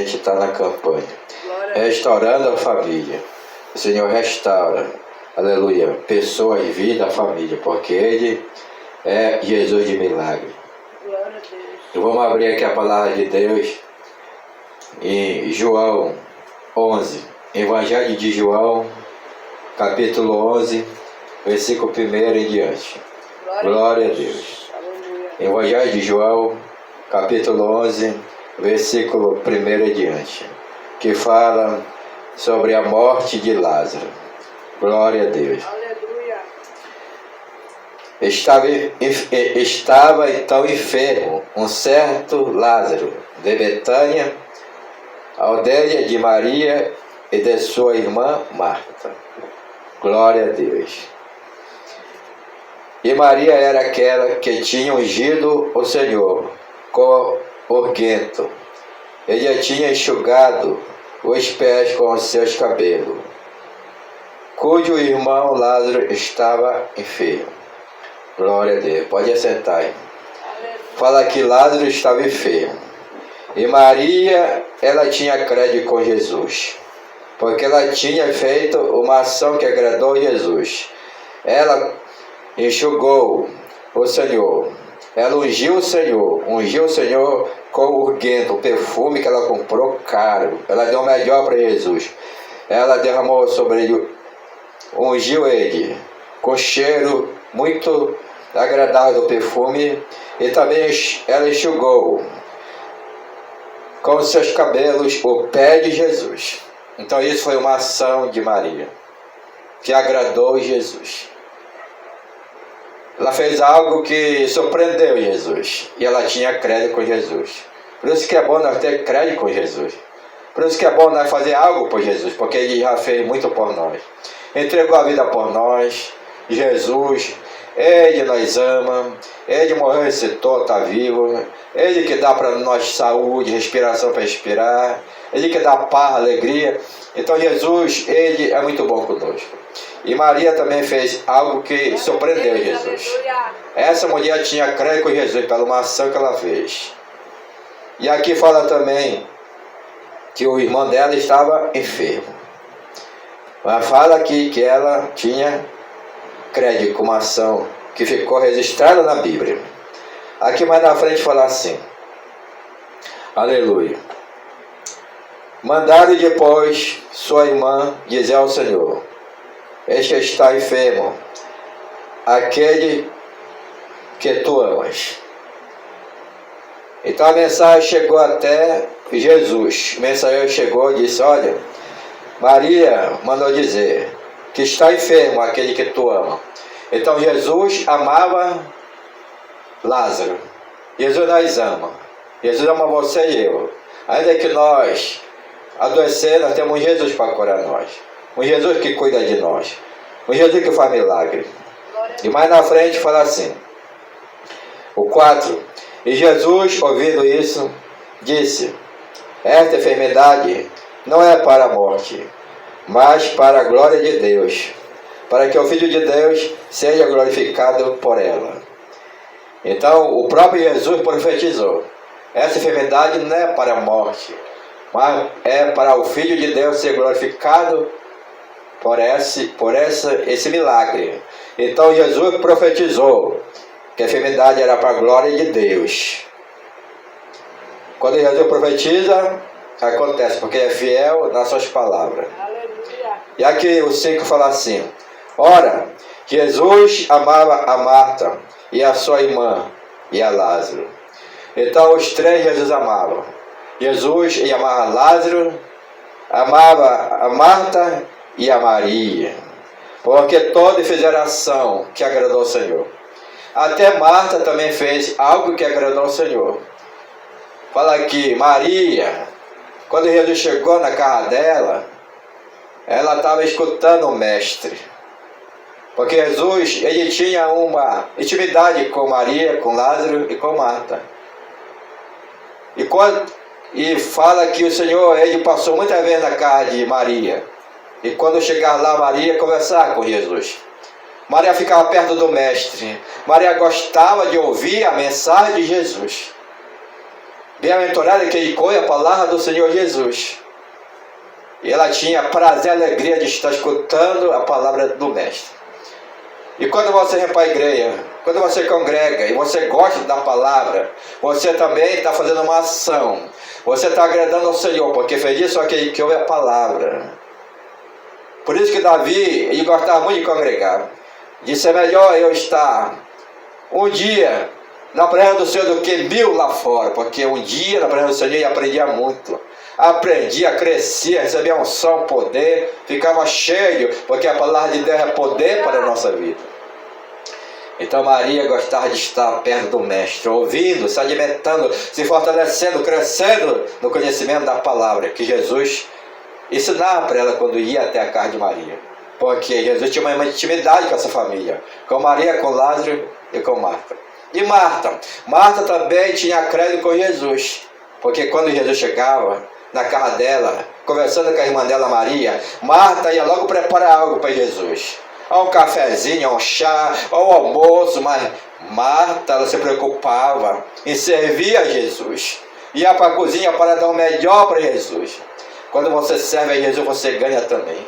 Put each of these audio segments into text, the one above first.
gente está na campanha. Restaurando a família. O Senhor restaura, aleluia, pessoas, vida, a família, porque Ele é Jesus de milagre. E vamos abrir aqui a palavra de Deus em João 11, Evangelho de João, capítulo 11, versículo 1 em diante. Glória a Deus. Evangelho de João, capítulo 11, versículo 1 em diante, que fala sobre a morte de Lázaro. Glória a Deus. Aleluia. Estava então enfermo um certo Lázaro de Betânia, aldeia de Maria e de sua irmã Marta. Glória a Deus. E Maria era aquela que tinha ungido o Senhor com unguento. Ele tinha enxugado os pés com os seus cabelos, cujo irmão Lázaro estava enfermo. Glória a Deus. Pode assentar aí. Fala que Lázaro estava enfermo. E Maria, ela tinha crédito com Jesus, porque ela tinha feito uma ação que agradou a Jesus. Ela enxugou o Senhor. Ela ungiu o Senhor com o unguento, o perfume que ela comprou caro. Ela deu o melhor para Jesus. Ela derramou sobre ele, ungiu ele com cheiro muito agradável do perfume, e também ela enxugou com os seus cabelos o pé de Jesus. Então isso foi uma ação de Maria, que agradou Jesus. Ela fez algo que surpreendeu Jesus, e ela tinha crédito com Jesus. Por isso que é bom nós ter crédito com Jesus. Por isso que é bom nós fazer algo por Jesus, porque Ele já fez muito por nós. Entregou a vida por nós. Jesus, Ele nos ama, Ele morreu e ressuscitou, está vivo. Ele que dá para nós saúde, respiração para respirar. Ele que dá paz, alegria. Então Jesus, Ele é muito bom conosco. E Maria também fez algo que surpreendeu Jesus. Essa mulher tinha crédito com Jesus pela uma ação que ela fez. E aqui fala também que o irmão dela estava enfermo. Mas fala aqui que ela tinha crédito com uma ação que ficou registrada na Bíblia. Aqui mais na frente fala assim. Aleluia. Mandaram depois sua irmã dizer ao Senhor: este está enfermo, aquele que tu amas. Então a mensagem chegou até Jesus. O mensageiro chegou e disse: olha, Maria mandou dizer que está enfermo aquele que tu ama. Então Jesus amava Lázaro. Jesus nos ama. Jesus ama você e eu. Ainda que nós adoecer, nós temos um Jesus para curar nós. Um Jesus que cuida de nós. Um Jesus que faz milagre. E mais na frente fala assim. O 4. E Jesus, ouvindo isso, disse: esta enfermidade não é para a morte, mas para a glória de Deus, para que o Filho de Deus seja glorificado por ela. Então o próprio Jesus profetizou: essa enfermidade não é para a morte, mas é para o Filho de Deus ser glorificado por esse milagre. Então Jesus profetizou que a enfermidade era para a glória de Deus. Quando Jesus profetiza, acontece, porque é fiel nas suas palavras. Aleluia. E aqui o 5 fala assim: ora, Jesus amava a Marta e a sua irmã e a Lázaro. Então os três Jesus amava. Jesus amava Lázaro, amava a Marta e a Maria, porque todos fizeram ação que agradou ao Senhor. Até Marta também fez algo que agradou ao Senhor. Fala aqui, Maria, quando Jesus chegou na casa dela, ela estava escutando o mestre. Porque Jesus, ele tinha uma intimidade com Maria, com Lázaro e com Marta. E fala que o Senhor, ele passou muitas vezes na casa de Maria. E quando chegava lá, Maria conversava com Jesus. Maria ficava perto do mestre. Maria gostava de ouvir a mensagem de Jesus. Bem-aventurado quem ouve a palavra do Senhor Jesus. E ela tinha prazer e alegria de estar escutando a palavra do Mestre. E quando você vem para a igreja, quando você congrega e você gosta da palavra, você também está fazendo uma ação. Você está agradando ao Senhor, porque feliz só aquele que ouve a palavra. Por isso que Davi, ele gostava muito de congregar. Disse, é melhor eu estar um dia na presença do Senhor do que 1000 lá fora. Porque um dia na presença do Senhor eu aprendia muito. Aprendia, crescia, recebia unção, poder, ficava cheio, porque a palavra de Deus é poder para a nossa vida. Então Maria gostava de estar perto do Mestre, ouvindo, se alimentando, se fortalecendo, crescendo no conhecimento da palavra, que Jesus ensinava para ela quando ia até a casa de Maria. Porque Jesus tinha uma intimidade com essa família, com Maria, com Lázaro e com Marta. E Marta também tinha crédito com Jesus, porque quando Jesus chegava na casa dela, conversando com a irmã dela Maria, Marta ia logo preparar algo para Jesus. Um cafezinho, um chá, um almoço, mas Marta, ela se preocupava em servir a Jesus. Ia para a cozinha para dar o melhor para Jesus. Quando você serve a Jesus, você ganha também.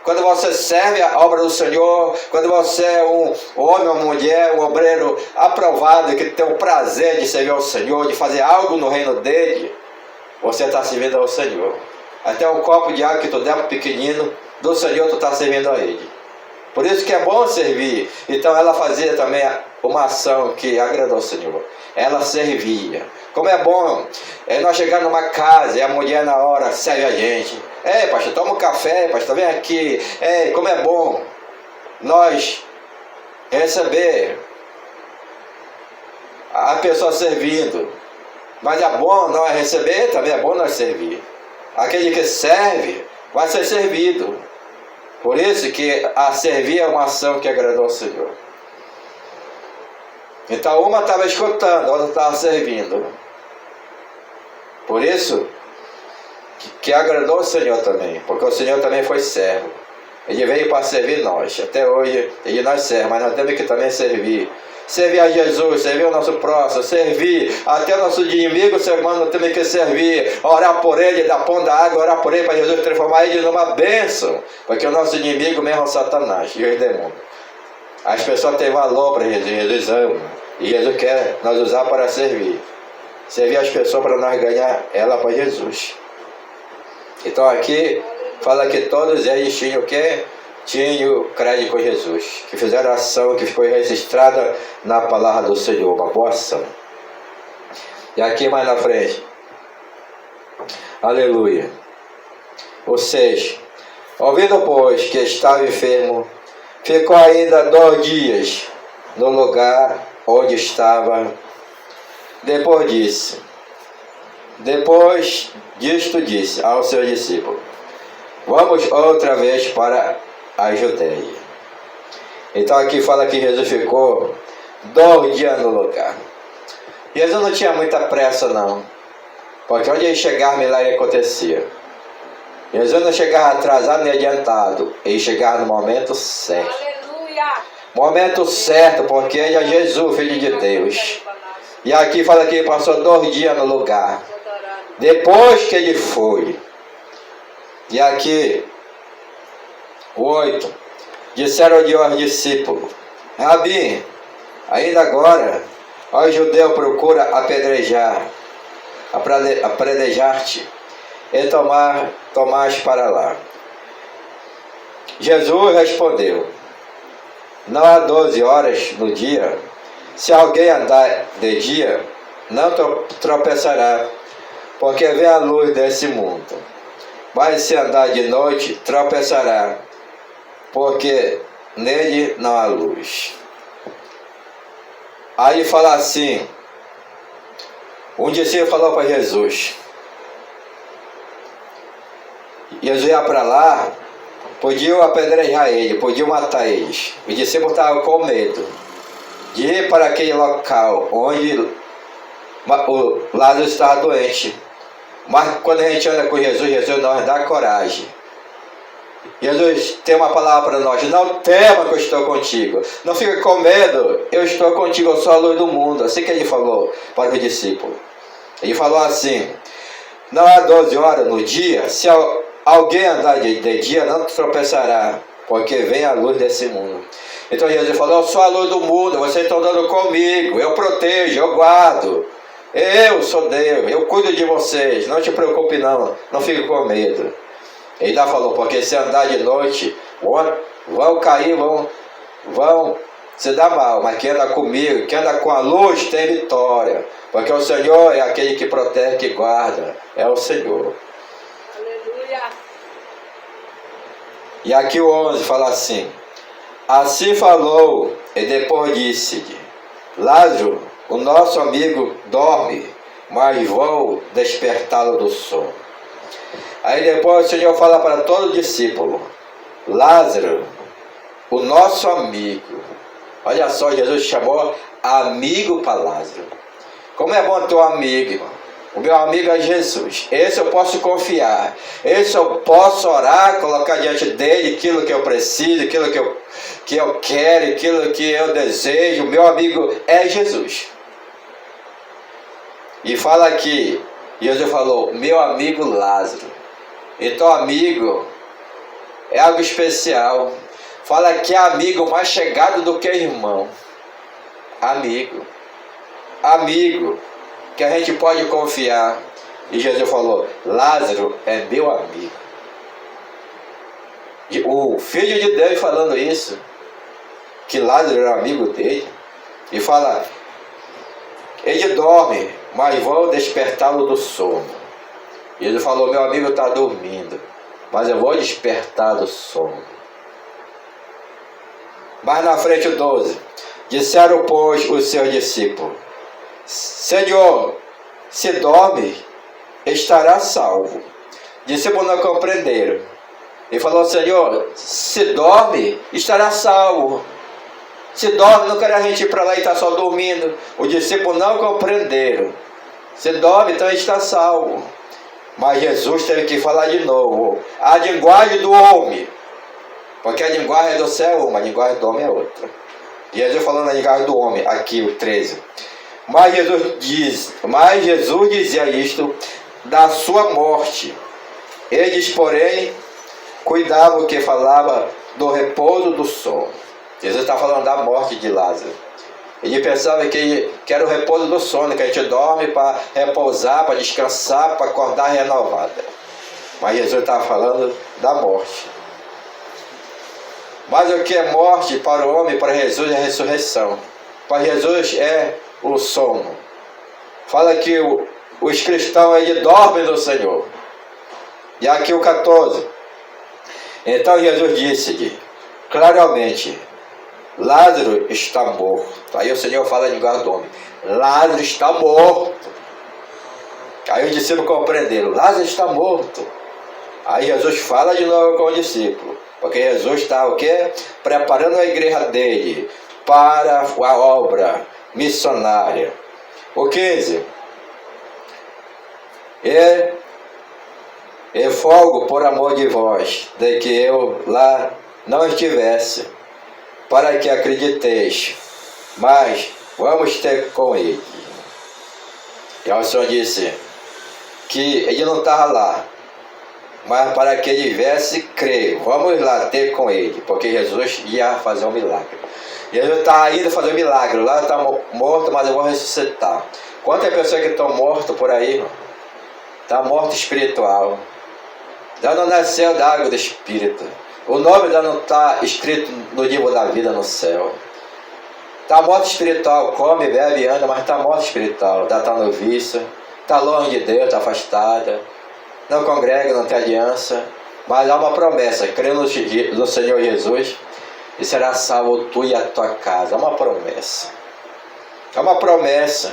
Quando você serve a obra do Senhor, quando você é um homem ou mulher, um obreiro aprovado, que tem o prazer de servir ao Senhor, de fazer algo no reino dele, você está servindo ao Senhor. Até um copo de água que tu der para o pequenino, do Senhor tu está servindo a Ele. Por isso que é bom servir. Então ela fazia também uma ação que agradou ao Senhor. Ela servia. Como é bom nós chegar numa casa e a mulher na hora serve a gente. Ei, pastor, toma um café, pastor, vem aqui. Ei, como é bom nós receber a pessoa servindo. Mas é bom nós receber, também é bom nós servir. Aquele que serve vai ser servido. Por isso que a servir é uma ação que agradou ao Senhor. Então uma estava escutando, a outra estava servindo. Por isso que agradou ao Senhor também. Porque o Senhor também foi servo. Ele veio para servir nós. Até hoje ele nós serve, mas nós temos que também servir. Servir a Jesus, servir o nosso próximo, servir até o nosso inimigo, ser humano, temos que servir, orar por ele, dar pão da água, orar por ele para Jesus transformar ele numa bênção, porque o nosso inimigo mesmo é o Satanás e os demônios. As pessoas têm valor para Jesus, Jesus ama, e Jesus quer nos usar para servir as pessoas para nós ganhar ela para Jesus. Então aqui fala que todos eles tinham o quê? Tinham crédito com Jesus, que fizeram ação que ficou registrada na palavra do Senhor, uma boa ação. E aqui mais na frente, aleluia. Ou seja, ouvindo pois que estava enfermo, ficou ainda 2 dias no lugar onde estava. Depois disto disse ao seu discípulo: vamos outra vez para a Judeia. Então aqui fala que Jesus ficou 2 dias no lugar. Jesus não tinha muita pressa não, porque onde ele chegava, milagre acontecia. Jesus não chegava atrasado nem adiantado, ele chegava no momento certo. Aleluia! Momento certo, porque ele é Jesus, Filho de Deus. E aqui fala que ele passou 2 dias no lugar. Depois que ele foi. E aqui 8. Disseram-lhe aos discípulos: Rabi, ainda agora o judeu procura apedrejar-te e tomaste para lá. Jesus respondeu: não há 12 horas no dia. Se alguém andar de dia, não tropeçará, porque vê a luz desse mundo. Mas se andar de noite, tropeçará, porque nele não há luz. Aí fala assim, um discípulo falou para Jesus. Jesus ia para lá, podiam apedrejar ele, podiam matar eles. Os discípulos estavam com medo de ir para aquele local onde o Lázaro estava doente. Mas quando a gente anda com Jesus, Jesus nos dá coragem. Jesus tem uma palavra para nós: não tema que eu estou contigo, não fique com medo, eu estou contigo, eu sou a luz do mundo. Assim que ele falou para os discípulos. Ele falou assim: não há 12 horas no dia, se alguém andar de dia não tropeçará, porque vem a luz desse mundo. Então Jesus falou: eu sou a luz do mundo, vocês estão dando comigo, eu protejo, eu guardo. Eu sou Deus, eu cuido de vocês, não te preocupe não, não fique com medo. Ele ainda falou: porque se andar de noite, vão cair, vão se dar mal, mas quem anda comigo, quem anda com a luz tem vitória, porque o Senhor é aquele que protege, que guarda, é o Senhor. Aleluia. E aqui o 11 fala assim: assim falou e depois disse-lhe: Lázaro, o nosso amigo dorme, mas vou despertá-lo do sono. Aí depois o Senhor fala para todo discípulo: Lázaro, o nosso amigo. Olha só, Jesus chamou amigo para Lázaro. Como é bom ter um amigo, irmão. O meu amigo é Jesus. Esse eu posso confiar. Esse eu posso orar, colocar diante dele aquilo que eu preciso, aquilo que eu quero, aquilo que eu desejo. O meu amigo é Jesus. E fala aqui, Jesus falou: meu amigo Lázaro. Então amigo é algo especial. Fala que é amigo mais chegado do que irmão. Amigo. Amigo que a gente pode confiar. E Jesus falou: Lázaro é meu amigo. E o Filho de Deus falando isso, que Lázaro era amigo dele. E fala: ele dorme, mas vou despertá-lo do sono. E ele falou: meu amigo está dormindo, mas eu vou despertar do sono. Mais na frente o 12. Disseram, pois, os seus discípulos: Senhor, se dorme, estará salvo. Discípulos não compreenderam. Ele falou: Senhor, se dorme, estará salvo. Se dorme, não quer a gente ir para lá e está só dormindo. Os discípulos não compreenderam. Se dorme, então está salvo. Mas Jesus teve que falar de novo a linguagem do homem. Porque a linguagem do céu é uma, a linguagem do homem é outra. E Jesus falando a linguagem do homem, aqui o 13. Mas Jesus dizia isto da sua morte. Eles, porém, cuidavam que falava do repouso do sono. Jesus está falando da morte de Lázaro. Ele pensava que era o repouso do sono, que a gente dorme para repousar, para descansar, para acordar renovada. Mas Jesus estava falando da morte. Mas o que é morte para o homem, para Jesus é ressurreição. Para Jesus é o sono. Fala que os cristãos aí dormem no Senhor. E aqui o 14. Então Jesus disse-lhe claramente: Lázaro está morto. Aí o Senhor fala em linguagem do homem: Lázaro está morto. Aí os discípulos compreenderam: Lázaro está morto. Aí Jesus fala de novo com o discípulo. Porque Jesus está o quê? Preparando a igreja dele para a obra missionária. O 15. E folgo por amor de vós, de que eu lá não estivesse, para que acrediteis, mas vamos ter com ele. E o Senhor disse que ele não estava lá, mas para que ele viesse crer, vamos lá ter com ele, porque Jesus ia fazer um milagre. Jesus está indo fazer um milagre, lá está morto, mas eu vou ressuscitar. Quantas pessoas que estão mortas por aí, irmão? Está morto espiritual. Já não nasceu da água do Espírito. O nome ainda não está escrito no livro da vida no céu. Está morto espiritual, come, bebe, anda, mas está morto espiritual. Já está no vício, está longe de Deus, está afastada. Não congrega, não tem aliança. Mas há uma promessa: crê no Senhor Jesus e será salvo tu e a tua casa. É uma promessa. É uma promessa.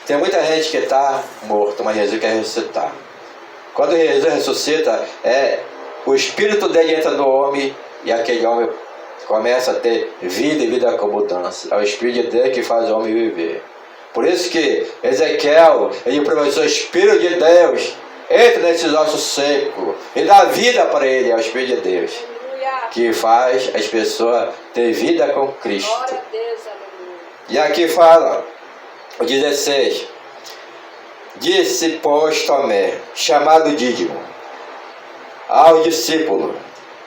Tem muita gente que está morto, mas Jesus quer ressuscitar. Quando Jesus ressuscita, o espírito dele entra no homem e aquele homem começa a ter vida e vida com abundância. É o Espírito de Deus que faz o homem viver. Por isso que Ezequiel, ele professou: o Espírito de Deus entra nesses ossos secos e dá vida para ele. É o Espírito de Deus que faz as pessoas ter vida com Cristo. E aqui fala, o 16: Disse, pois, Tomé, chamado Dídimo, ao discípulo: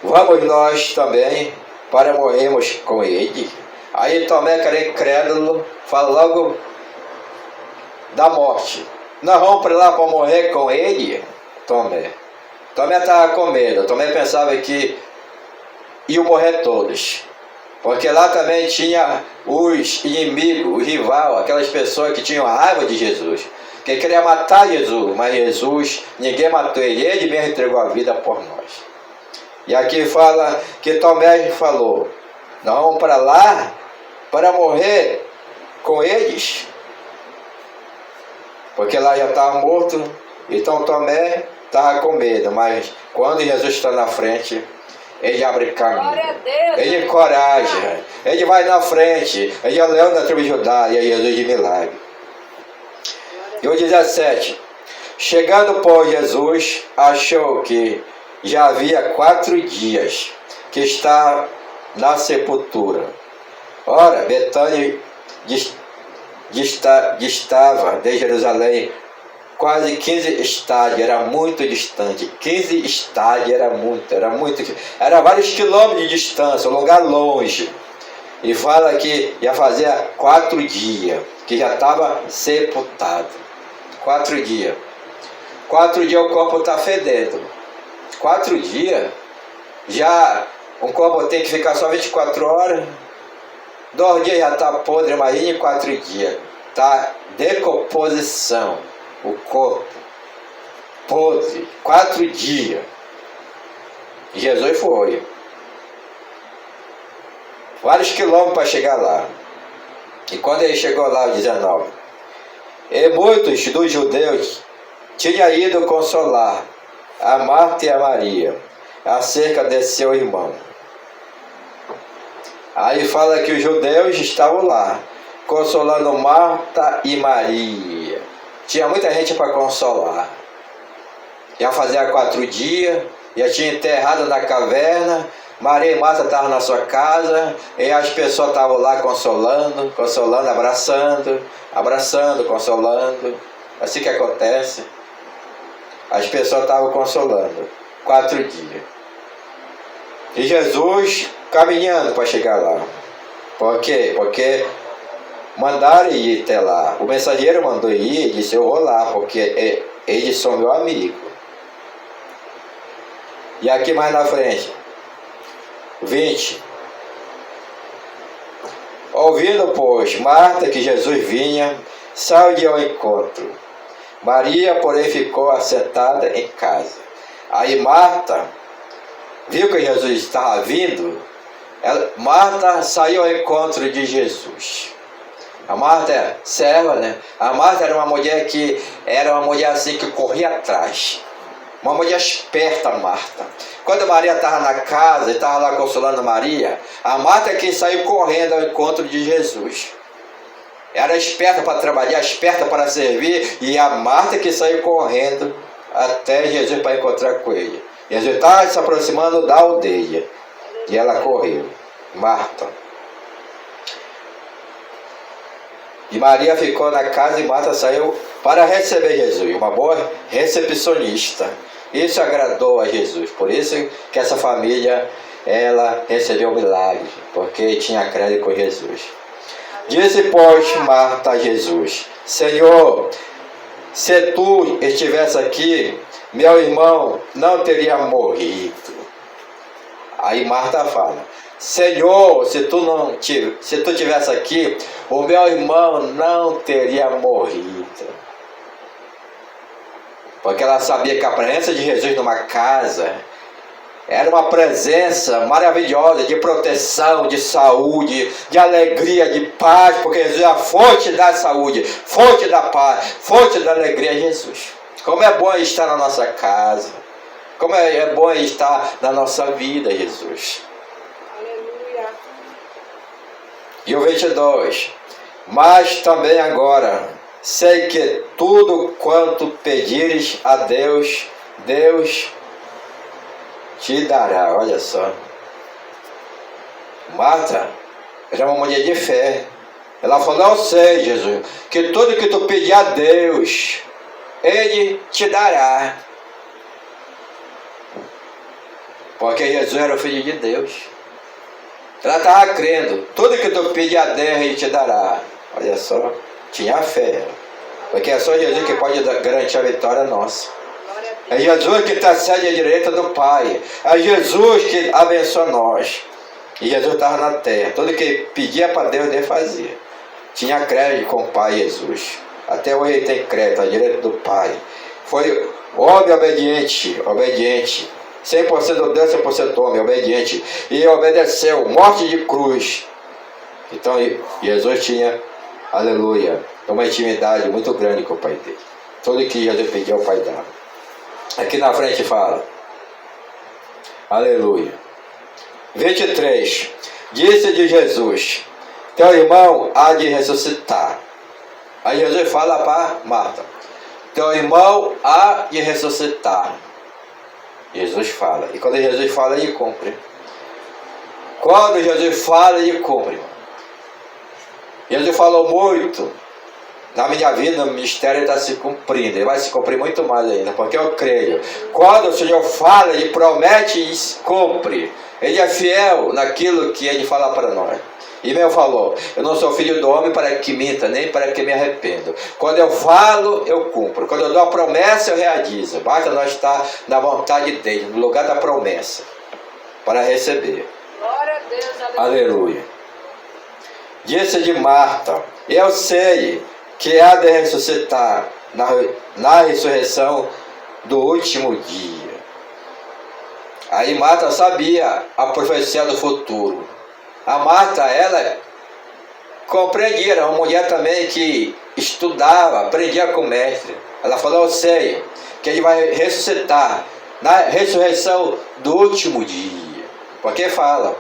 vamos nós também para morrermos com ele? Aí Tomé, que era incrédulo, fala logo da morte. Nós vamos para lá para morrer com ele? Tomé estava com medo. Tomé pensava que iam morrer todos, porque lá também tinha os inimigos, o rival, aquelas pessoas que tinham raiva de Jesus, que queria matar Jesus, mas Jesus, ninguém matou ele mesmo entregou a vida por nós. E aqui fala que Tomé falou: nós vamos para lá para morrer com eles, porque lá já estava morto. Então Tomé estava com medo, mas quando Jesus está na frente, ele abre caminho, ele encoraja, ele vai na frente, ele é o leão da tribo de Judá, e é Jesus de milagre. E o 17: chegando, pois, Jesus achou que já havia 4 dias que está na sepultura. Ora, Betânia distava de Jerusalém quase 15 estádios, era muito distante. 15 estádios era vários quilômetros de distância, um lugar longe. E fala que já fazia 4 dias que já estava sepultado. 4 dias. 4 dias o corpo está fedendo. 4 dias, já um corpo tem que ficar só 24 horas. 2 dias já está podre, imagine 4 dias. Está decomposição, o corpo podre. 4 dias. Jesus foi. Vários quilômetros para chegar lá. E quando ele chegou lá, 19, e muitos dos judeus tinham ido consolar a Marta e a Maria acerca de seu irmão. Aí fala que os judeus estavam lá, consolando Marta e Maria. Tinha muita gente para consolar. Já fazia 4 dias, já tinha enterrado na caverna. Maria e Marta estavam na sua casa, e as pessoas estavam lá consolando, abraçando, consolando. Assim que acontece. As pessoas estavam consolando. 4 dias. E Jesus caminhando para chegar lá. Por quê? Porque mandaram ir até lá. O mensageiro mandou ir e disse: eu vou lá, porque eles são meu amigo. E aqui mais na frente, 20. Ouvindo, pois, Marta que Jesus vinha, saiu ao encontro. Maria, porém, ficou assentada em casa. Aí Marta viu que Jesus estava vindo. Marta saiu ao encontro de Jesus. A Marta é serva, né? A Marta era uma mulher assim que corria atrás. Uma mulher esperta, Marta. Quando Maria estava na casa e estava lá consolando Maria, a Marta é quem saiu correndo ao encontro de Jesus. Era esperta para trabalhar, esperta para servir, e a Marta que saiu correndo até Jesus para encontrar com ele. Jesus estava se aproximando da aldeia e ela correu. Marta. E Maria ficou na casa e Marta saiu para receber Jesus. Uma boa recepcionista. Isso agradou a Jesus. Por isso que essa família, ela recebeu o milagre, porque tinha crédito com Jesus. Disse, pois, Marta a Jesus: Senhor, se tu estivesse aqui, meu irmão não teria morrido. Aí Marta fala: Senhor, se tu estivesse aqui, o meu irmão não teria morrido. Porque ela sabia que a presença de Jesus numa casa era uma presença maravilhosa de proteção, de saúde, de alegria, de paz, porque Jesus é a fonte da saúde, fonte da paz, fonte da alegria. Jesus, como é bom estar na nossa casa, como é bom estar na nossa vida, Jesus. Aleluia. E o 22, mas também agora sei que tudo quanto pedires a Deus, Deus te dará. Olha só. Marta era uma mulher de fé. Ela falou: eu sei, Jesus, que tudo que tu pedir a Deus, Ele te dará. Porque Jesus era o Filho de Deus. Ela estava crendo. Tudo que tu pedir a Deus, Ele te dará. Olha só, tinha fé. Porque é só Jesus que pode garantir a vitória nossa. É Jesus que está sede à direita do Pai. É Jesus que abençoa nós. E Jesus estava na terra. Tudo que pedia para Deus, Deus fazia. Tinha crédito com o Pai Jesus. Até hoje ele tem crédito à direita do Pai. Foi homem obediente. 100% Deus, 100% homem, obediente. E obedeceu, morte de cruz. Então Jesus tinha, aleluia, uma intimidade muito grande com o Pai dele. Tudo que Jesus pediu, o Pai dava. Aqui na frente fala, aleluia. 23. Disse de Jesus: teu irmão há de ressuscitar. Aí Jesus fala para Marta: teu irmão há de ressuscitar. Jesus fala. E quando Jesus fala, ele cumpre. Quando Jesus fala, ele cumpre. Jesus falou muito. Na minha vida, no ministério, está se cumprindo. Ele vai se cumprir muito mais ainda, porque eu creio. Quando o Senhor fala, Ele promete e cumpre. Ele é fiel naquilo que Ele fala para nós. E mesmo falou: eu não sou filho do homem para que minta, nem para que me arrependo. Quando eu falo, eu cumpro. Quando eu dou a promessa, eu realizo. Basta nós estar na vontade dEle, no lugar da promessa, para receber. Glória a Deus, aleluia. Disse de Marta: eu sei que há de ressuscitar na ressurreição do último dia. Aí Marta sabia a profecia do futuro. A Marta, ela compreendia, era uma mulher também que estudava, aprendia com o mestre. Ela falou: eu sei que ele vai ressuscitar na ressurreição do último dia. Porque fala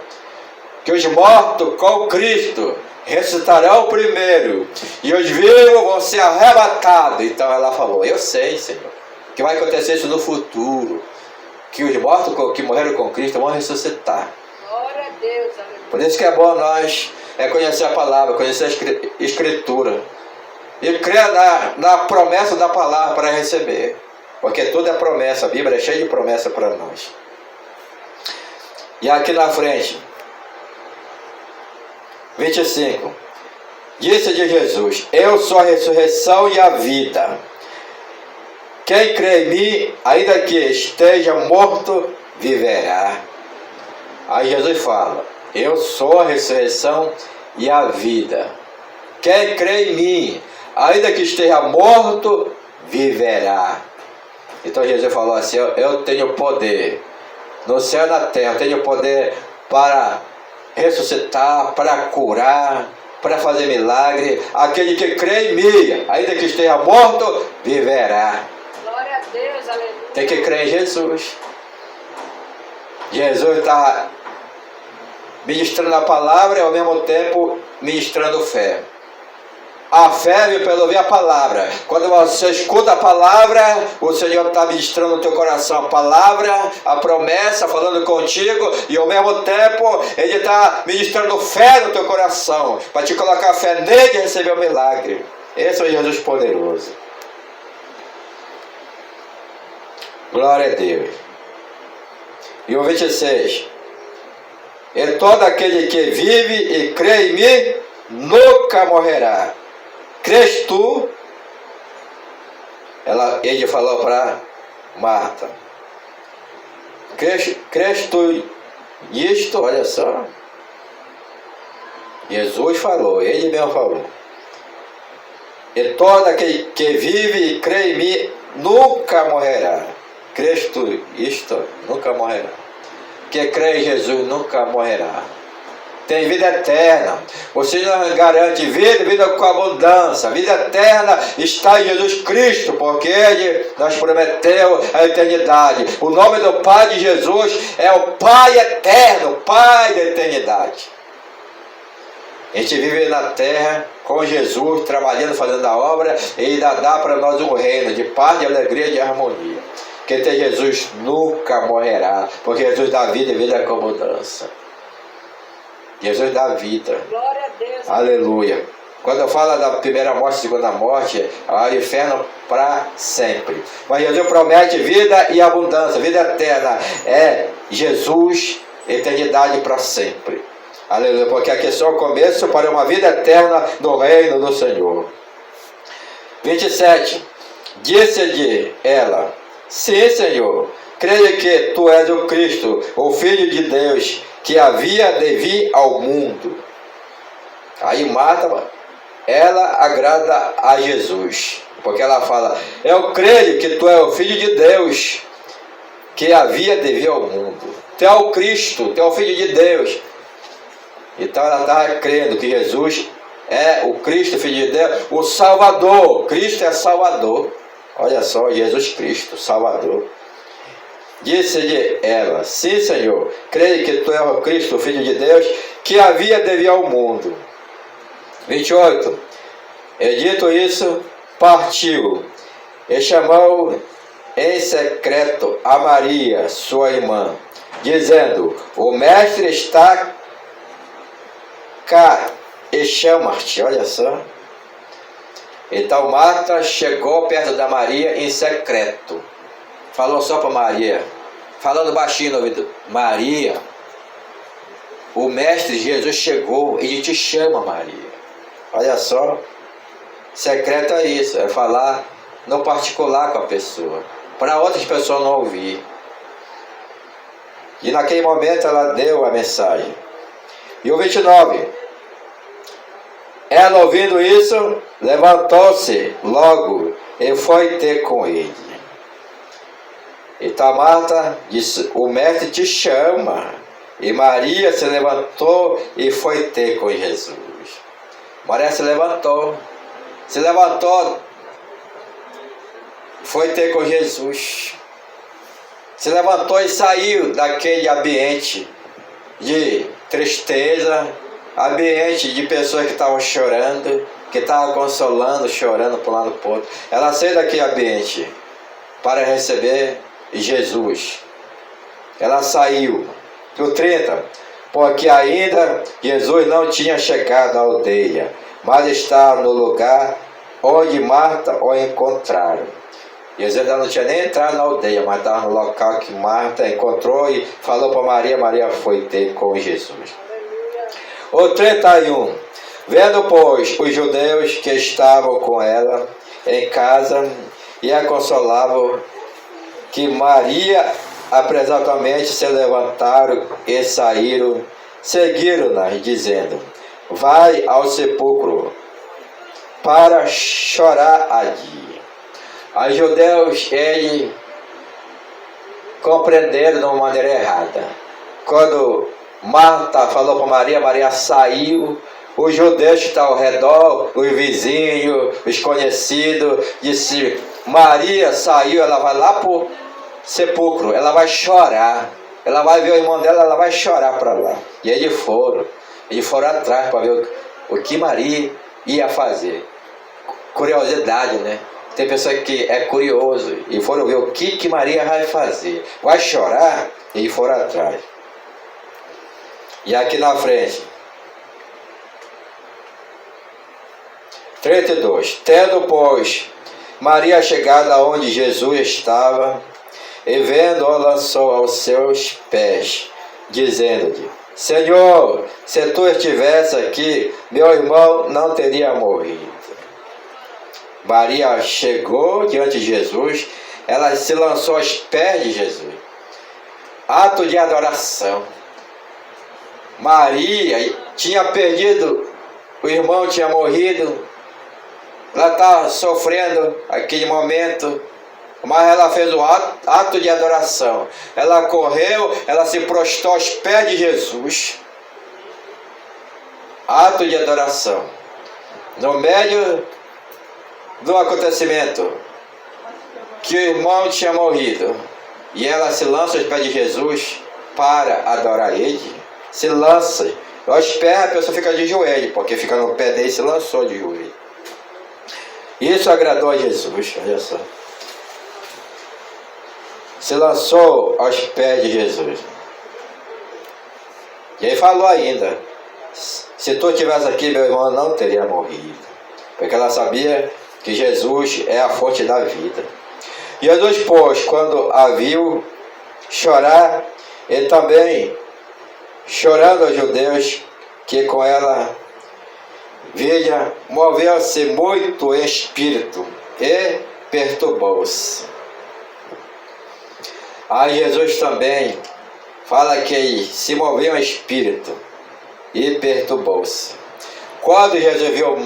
que os mortos com Cristo ressuscitarão primeiro, e os vivos vão ser arrebatados. Então ela falou: eu sei, Senhor, que vai acontecer isso no futuro, que os mortos que morreram com Cristo vão ressuscitar. Glória a Deus, aleluia. Por isso que é bom nós conhecer a palavra, conhecer a Escritura, e crer na promessa da palavra para receber, porque tudo é promessa. A Bíblia é cheia de promessa para nós. E aqui na frente, 25. Disse de Jesus: eu sou a ressurreição e a vida. Quem crê em mim, ainda que esteja morto, viverá. Aí Jesus fala: eu sou a ressurreição e a vida. Quem crê em mim, ainda que esteja morto, viverá. Então Jesus falou assim: eu tenho poder no céu e na terra. Eu tenho poder para ressuscitar, para curar, para fazer milagre. Aquele que crê em mim, ainda que esteja morto, viverá. Glória a Deus, aleluia. Tem que crer em Jesus. Jesus está ministrando a palavra e ao mesmo tempo ministrando fé. A fé vem pelo ouvir a palavra. Quando você escuta a palavra, o Senhor está ministrando no teu coração a palavra, a promessa, falando contigo, e ao mesmo tempo Ele está ministrando fé no teu coração, para te colocar fé nele e receber o milagre. Esse é o Jesus poderoso. Glória a Deus. E o 26. E todo aquele que vive e crê em mim nunca morrerá. Crês tu? Ele falou para Marta: crês tu isto? Olha só. Jesus falou, Ele mesmo falou: e todo aquele que vive e crê em mim nunca morrerá. Crês tu isto? Nunca morrerá. Que crê em Jesus nunca morrerá. Tem vida eterna. Você não garante vida com abundância. Vida eterna está em Jesus Cristo, porque Ele nos prometeu a eternidade. O nome do Pai de Jesus é o Pai eterno, Pai da eternidade. A gente vive na terra com Jesus, trabalhando, fazendo a obra, e ainda dá para nós um reino de paz, de alegria e de harmonia. Quem tem Jesus nunca morrerá, porque Jesus dá vida e vida com abundância. Jesus dá vida. Glória a Deus. Aleluia. Quando fala da primeira morte, segunda morte, é o inferno para sempre. Mas Jesus promete vida e abundância, vida eterna. É Jesus, eternidade para sempre. Aleluia, porque aqui é só o começo para uma vida eterna no reino do Senhor. 27. Disse-lhe ela: sim, Senhor, creio que tu és o Cristo, o Filho de Deus, que havia de vir ao mundo. Aí Marta, ela agrada a Jesus, porque ela fala: eu creio que tu és o Filho de Deus, que havia de vir ao mundo. Tu é o Cristo, tu é o Filho de Deus. Então ela estava crendo que Jesus é o Cristo, Filho de Deus, o Salvador. Cristo é Salvador. Olha só, Jesus Cristo, Salvador. Disse-lhe ela: sim, Senhor, creio que tu és o Cristo, Filho de Deus, que havia de vir ao mundo. 28. E dito isso, partiu e chamou em secreto a Maria, sua irmã, dizendo: o mestre está cá e chama-te. Olha só. Então Marta chegou perto da Maria em secreto. Falou só para Maria, falando baixinho no ouvido: Maria, o mestre Jesus chegou e te chama, Maria. Olha só. Secreto é isso, é falar no particular com a pessoa, para outras pessoas não ouvir. E naquele momento ela deu a mensagem. E o 29. Ela, ouvindo isso, levantou-se logo e foi ter com ele. Então Marta disse: o mestre te chama. E Maria se levantou e foi ter com Jesus. Maria se levantou, foi ter com Jesus. Se levantou e saiu daquele ambiente de tristeza, ambiente de pessoas que estavam chorando, que estavam consolando, chorando para um lado para o outro. Ela saiu daquele ambiente para receber Jesus. Ela saiu. No 30, porque ainda Jesus não tinha chegado à aldeia, mas estava no lugar onde Marta o encontraram. Jesus ainda não tinha nem entrado na aldeia, mas estava no local que Marta encontrou e falou para Maria. Maria foi ter com Jesus. O 31. Vendo, pois, os judeus que estavam com ela em casa e a consolavam, que Maria apressadamente se levantaram e saíram, seguiram-na, dizendo: vai ao sepulcro para chorar ali. Os judeus, eles compreenderam de uma maneira errada. Quando Marta falou para Maria, Maria saiu, os judeus que estão ao redor, os vizinhos, os conhecidos, disse: Maria saiu, ela vai lá para o sepulcro, ela vai chorar, ela vai ver o irmão dela, ela vai chorar para lá. E eles foram atrás para ver o que Maria ia fazer. Curiosidade, né? Tem pessoa que é curioso e foram ver o que Maria vai fazer. Vai chorar? E foram atrás. E aqui na frente, 32. Tendo, pois, Maria chegado aonde Jesus estava, e vendo-o, lançou aos seus pés, dizendo-lhe: Senhor, se tu estivesse aqui, meu irmão não teria morrido. Maria chegou diante de Jesus, ela se lançou aos pés de Jesus. Ato de adoração. Maria tinha perdido, o irmão tinha morrido, ela estava sofrendo aquele momento, mas ela fez o ato de adoração. Ela correu, ela se prostrou aos pés de Jesus. Ato de adoração. No meio do acontecimento, que o irmão tinha morrido, e ela se lança aos pés de Jesus para adorar ele. Se lança aos pés, a pessoa fica de joelho, porque fica no pé dele, se lançou de joelho. Isso agradou a Jesus, olha só. Se lançou aos pés de Jesus. E aí falou ainda: Se tu estivesse aqui, meu irmão não teria morrido. Porque ela sabia que Jesus é a fonte da vida. Jesus, pois, quando a viu chorar, ele também, chorando aos judeus que com ela vinha, moveu-se muito em espírito e perturbou-se. Aí Jesus também fala que se moveu em espírito e perturbou-se. Quando Jesus viu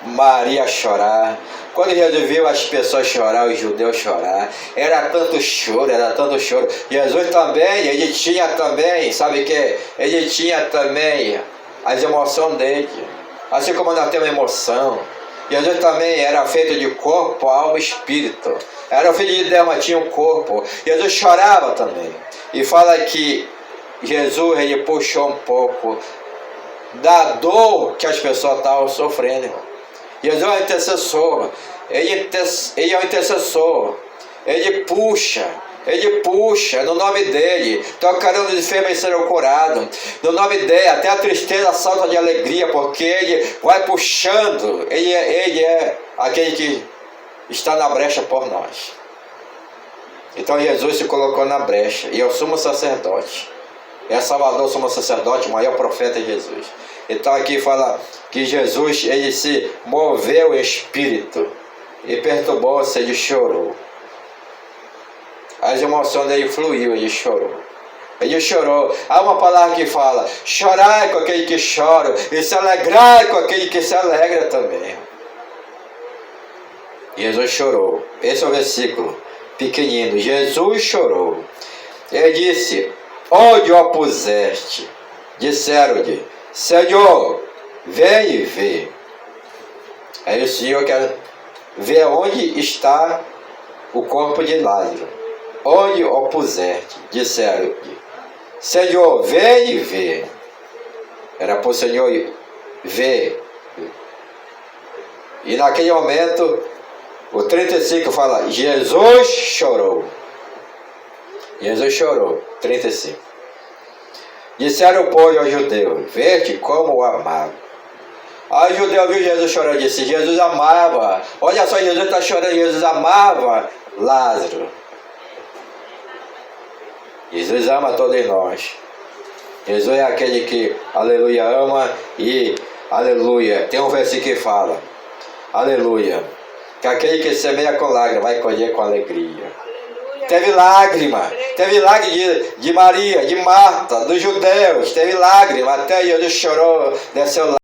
Maria chorar, quando Jesus viu as pessoas chorar, os judeus chorar, era tanto choro. Jesus também, ele tinha também, sabe o que? Ele tinha também as emoções dele. Assim como nós temos emoção, Jesus também era feito de corpo, alma e espírito. Era o filho de Deus, mas tinha um corpo. Jesus chorava também. E fala que Jesus, ele puxou um pouco da dor que as pessoas estavam sofrendo, irmão. Jesus é um intercessor. Ele é um intercessor. Ele puxa no nome dele. Tocarão os enfermos e serão curados. No nome dele, até a tristeza salta de alegria, porque ele vai puxando. Ele é aquele que está na brecha por nós. Então Jesus se colocou na brecha. E é o sumo sacerdote. É Salvador, sumo sacerdote, o maior profeta é Jesus. Então aqui fala que Jesus, ele se moveu em espírito e perturbou-se, ele chorou. As emoções dele fluiu, ele chorou. Ele chorou. Há uma palavra que fala: chorai com aquele que chora e se alegrai com aquele que se alegra também. Jesus chorou. Esse é o versículo pequenino. Jesus chorou. Ele disse: onde o puseste? Disseram-lhe: Senhor, vem e vê. Aí o Senhor quer ver onde está o corpo de Lázaro. Onde o puseste? Disseram-lhe: Senhor, vem e vê. Era para o Senhor ver. E naquele momento, o 35 fala: Jesus chorou. Jesus chorou. 35. Disseram, pois, ao judeu: vede como o amava. Aí o judeu viu Jesus chorando e disse: Jesus amava. Olha só, Jesus está chorando. Jesus amava Lázaro. Jesus ama todos nós. Jesus é aquele que, aleluia, ama e, aleluia, tem um versículo que fala, aleluia, que aquele que semeia com lágrima vai colher com alegria. Teve lágrima de Maria, de Marta, dos judeus, teve lágrima, até Jesus chorou, desceu lá.